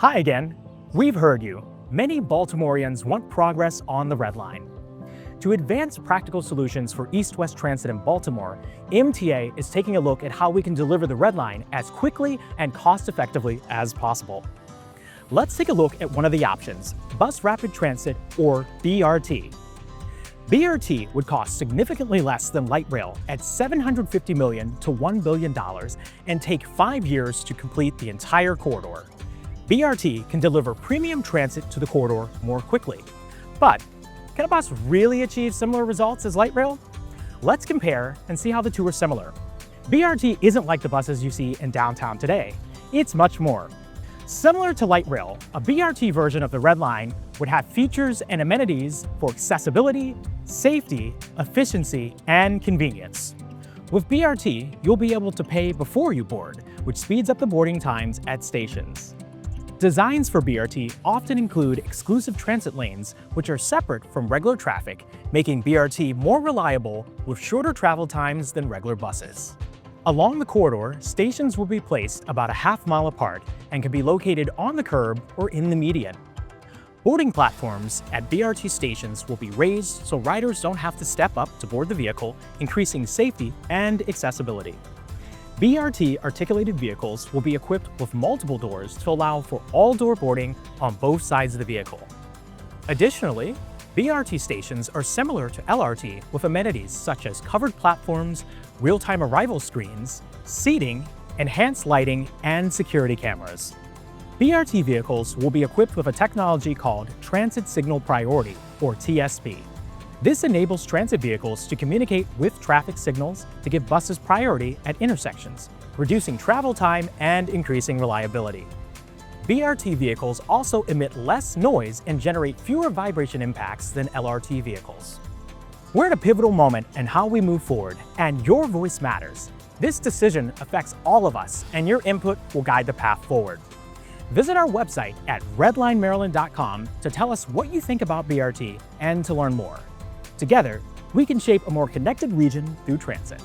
Hi again. We've heard you. Many Baltimoreans want progress on the Red Line. To advance practical solutions for East-West transit in Baltimore, MTA is taking a look at how we can deliver the Red Line as quickly and cost-effectively as possible. Let's take a look at one of the options, Bus Rapid Transit, or BRT. BRT would cost significantly less than light rail at $750 million to $1 billion and take 5 years to complete the entire corridor. BRT can deliver premium transit to the corridor more quickly. But can a bus really achieve similar results as light rail? Let's compare and see how the two are similar. BRT isn't like the buses you see in downtown today. It's much more. Similar to light rail, a BRT version of the Red Line would have features and amenities for accessibility, safety, efficiency, and convenience. With BRT, you'll be able to pay before you board, which speeds up the boarding times at stations. Designs for BRT often include exclusive transit lanes, which are separate from regular traffic, making BRT more reliable with shorter travel times than regular buses. Along the corridor, stations will be placed about a half-mile apart and can be located on the curb or in the median. Boarding platforms at BRT stations will be raised so riders don't have to step up to board the vehicle, increasing safety and accessibility. BRT articulated vehicles will be equipped with multiple doors to allow for all-door boarding on both sides of the vehicle. Additionally, BRT stations are similar to LRT with amenities such as covered platforms, real-time arrival screens, seating, enhanced lighting, and security cameras. BRT vehicles will be equipped with a technology called Transit Signal Priority, or TSP. This enables transit vehicles to communicate with traffic signals to give buses priority at intersections, reducing travel time and increasing reliability. BRT vehicles also emit less noise and generate fewer vibration impacts than LRT vehicles. We're at a pivotal moment in how we move forward, and your voice matters. This decision affects all of us, and your input will guide the path forward. Visit our website at redlinemaryland.com to tell us what you think about BRT and to learn more. Together, we can shape a more connected region through transit.